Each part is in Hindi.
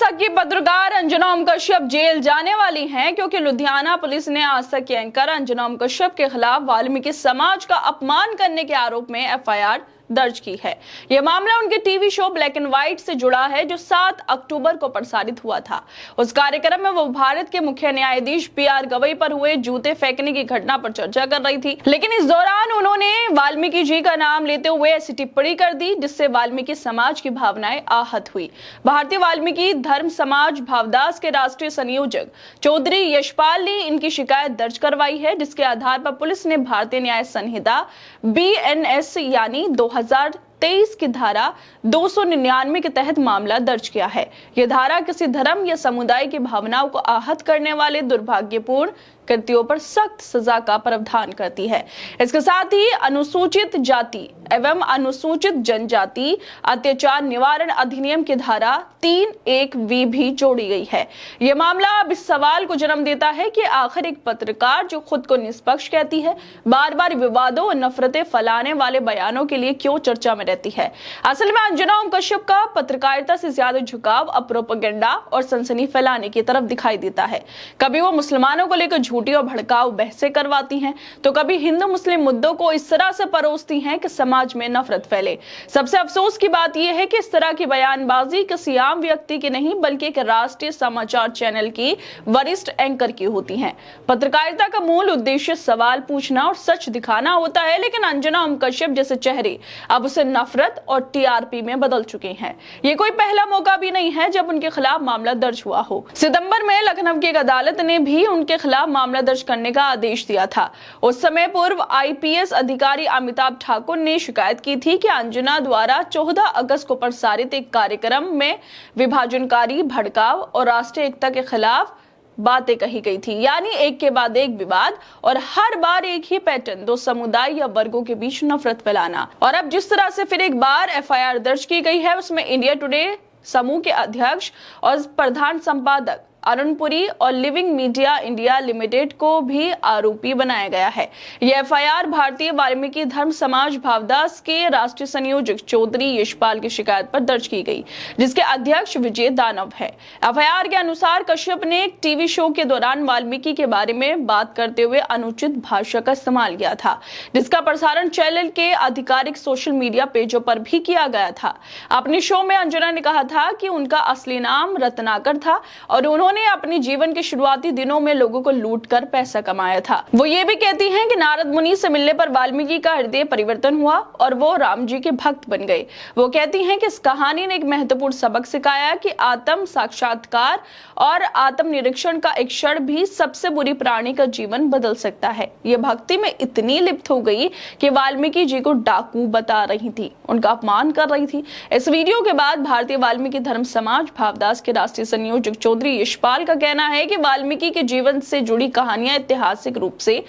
तक की पत्रकार अंजना ओम कश्यप जेल जाने वाली हैं क्योंकि लुधियाना पुलिस ने आज तक की एंकर अंजना ओम कश्यप के खिलाफ वाल्मीकि समाज का अपमान करने के आरोप में एफआईआर दर्ज की है। यह मामला उनके TV show black and white से जुड़ा है जो 7 अक्टूबर को प्रसारित हुआ था। उस कार्यक्रम में वो भारत के मुख्य न्यायाधीश पीआर गवई पर हुए जूते फेंकने की घटना पर चर्चा कर रही थी, लेकिन इस दौरान उन्होंने वाल्मीकि जी का नाम लेते हुए ऐसी टिप्पणी कर दी जिससे वाल्मीकि समाज की भावनाएं आहत हुई। भारतीय वाल्मीकि धर्म समाज भावदास के राष्ट्रीय संयोजक चौधरी यशपाल ने इनकी शिकायत दर्ज करवाई है, जिसके आधार पर पुलिस ने भारतीय न्याय संहिता BNS यानी 2023 की धारा 299 के तहत मामला दर्ज किया है। यह धारा किसी धर्म या समुदाय की भावनाओं को आहत करने वाले दुर्भाग्यपूर्ण कृत्यों पर सख्त सजा का प्रावधान करती है। इसके साथ ही अनुसूचित जाति एवं अनुसूचित जनजाति अत्याचार निवारण अधिनियम की धारा 3(1)V भी जोड़ी गई है। यह मामला अब इस सवाल को जन्म देता है कि आखिर एक पत्रकार जो खुद को निष्पक्ष कहती है, बार बार विवादों और नफरतें फैलाने वाले बयानों के लिए क्यों चर्चा में रहती है। असल में अंजना ओम कश्यप का पत्रकारिता से ज्यादा झुकाव अब प्रोपेगेंडा और सनसनी फैलाने की तरफ दिखाई देता है। कभी वो मुसलमानों को लेकर झूठी और भड़काऊ बहसें करवाती हैं, तो कभी हिंदू मुस्लिम मुद्दों को इस तरह से परोसती हैं कि समाज में नफरत फैले। सबसे अफसोस की बात यह है कि इस तरह की बयानबाजी किसी आम व्यक्ति की नहीं बल्कि एक राष्ट्रीय समाचार चैनल की वरिष्ठ एंकर की होती है। पत्रकारिता का मूल उद्देश्य सवाल पूछना और सच दिखाना होता है, लेकिन अंजना ओम कश्यप जैसे चेहरे अब उसे नफरत और TRP में बदल चुके हैं। ये कोई पहला मौका भी नहीं है जब उनके खिलाफ मामला दर्ज हुआ हो। सितंबर में लखनऊ की एक अदालत ने भी उनके खिलाफ मामला दर्ज करने का आदेश दिया था। उस समय पूर्व IPS अधिकारी अमिताभ ठाकुर ने शिकायत की थी कि अंजना द्वारा 14 अगस्त को प्रसारित एक कार्यक्रम में विभाजनकारी, भड़काव और राष्ट्रीय एकता के खिलाफ बातें कही गई थी, यानी एक के बाद एक विवाद और हर बार एक ही पैटर्न, दो समुदाय या वर्गों के बीच नफरत फैलाना। और अब जिस तरह से फिर एक बार FIR दर्ज की गई है, उसमें इंडिया टुडे समूह के अध्यक्ष और प्रधान संपादक अरुण पुरी और लिविंग मीडिया इंडिया लिमिटेड को भी आरोपी बनाया गया है। यह FIR भारतीय वाल्मीकि धर्म समाज भावदास के राष्ट्रीय संयोजक चौधरी यशपाल की शिकायत पर दर्ज की गई, जिसके अध्यक्ष विजय दानव है। FIR के अनुसार कश्यप ने एक टीवी शो के दौरान वाल्मीकि के बारे में बात करते हुए अनुचित भाषा का इस्तेमाल किया था, जिसका प्रसारण चैनल के आधिकारिक सोशल मीडिया पेजों पर भी किया गया था। अपने शो में अंजना ने कहा था कि उनका असली नाम रत्नाकर था और उन्होंने अपने जीवन के शुरुआती दिनों में लोगों को लूटकर पैसा कमाया था। वो ये भी कहती हैं कि नारद मुनि से मिलने पर वाल्मीकि का हृदय परिवर्तन हुआ और वो राम जी के भक्त बन गए। वो कहती हैं कि इस कहानी ने एक महत्वपूर्ण सबक सिखाया कि आत्म साक्षात्कार और आत्म निरीक्षण का एक क्षण भी सबसे बुरी प्राणी का जीवन बदल सकता है। ये भक्ति में इतनी लिप्त हो गई कि वाल्मीकि जी को डाकू बता रही थी, उनका अपमान कर रही थी। इस वीडियो के बाद भारतीय वाल्मीकि धर्म समाज भावदास के राष्ट्रीय संयोजक चौधरी यशपाल का कहना है कि वाल्मीकि के जीवन से जुड़ी कहानियां ऐतिहासिक रूप से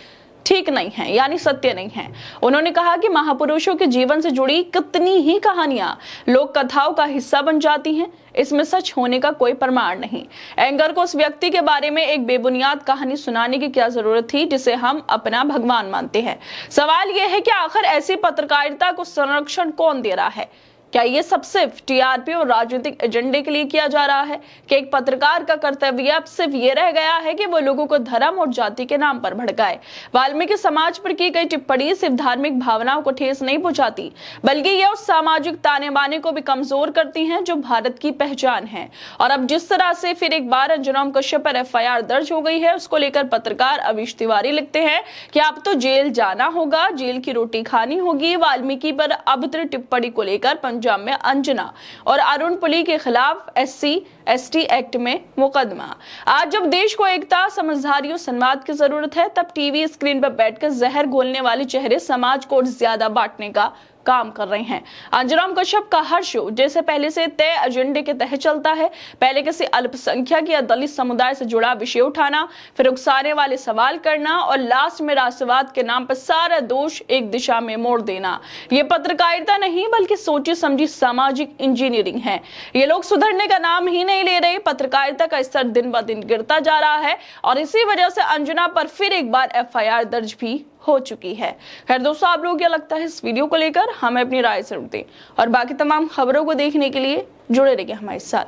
ठीक नहीं है, यानी सत्य नहीं है। उन्होंने कहा कि महापुरुषों के जीवन से जुड़ी कितनी ही कहानियां लोक कथाओं का हिस्सा बन जाती हैं, इसमें सच होने का कोई प्रमाण नहीं। एंकर को उस व्यक्ति के बारे में एक बेबुनियाद कहानी सुनाने की क्या जरूरत थी जिसे हम अपना भगवान मानते हैं। सवाल यह है कि आखिर ऐसी पत्रकारिता को संरक्षण कौन दे रहा है? क्या ये सब सिर्फ TRP और राजनीतिक एजेंडे के लिए किया जा रहा है कि एक पत्रकार का कर्तव्य अब सिर्फ ये रह गया है कि वो लोगों को धर्म और जाति के नाम पर भड़काए? वाल्मीकि समाज पर की गई टिप्पणी सिर्फ धार्मिक भावनाओं को ठेस नहीं पहुंचाती, बल्कि ये उस सामाजिक ताने बाने को भी कमजोर करती हैं जो भारत की पहचान है। और अब जिस तरह से फिर एक बार अंजना ओम कश्यप पर FIR दर्ज हो गई है, उसको लेकर पत्रकार अविश तिवारी लिखते हैं कि अब तो जेल जाना होगा, जेल की रोटी खानी होगी। वाल्मीकि पर अभद्र टिप्पणी को लेकर पंजाब में अंजना और अरुण पुरी के खिलाफ SC/ST एक्ट में मुकदमा। आज जब देश को एकता, समझदारी और संवाद की जरूरत है, तब टीवी स्क्रीन पर बैठकर जहर घोलने वाले चेहरे समाज को ज्यादा बांटने का काम कर रहे हैं। अंजना ओम कश्यप का हर शो जैसे पहले से तय एजेंडे के तहत चलता है, पहले किसी अल्पसंख्यक या दलित समुदाय से जुड़ा विषय उठाना, फिर उकसाने वाले सवाल करना और लास्ट में राष्ट्रवाद के नाम पर सारा दोष एक दिशा में मोड़ देना। ये पत्रकारिता नहीं बल्कि सोची समझी सामाजिक इंजीनियरिंग है। ये लोग सुधरने का नाम ही नहीं ले रहे। पत्रकारिता का स्तर दिन ब दिन गिरता जा रहा है और इसी वजह से अंजना पर फिर एक बार FIR दर्ज भी हो चुकी है। खैर दोस्तों, आप लोग क्या लगता है इस वीडियो को लेकर? हमें अपनी राय जरूर दें और बाकी तमाम खबरों को देखने के लिए जुड़े रहिए हमारे साथ।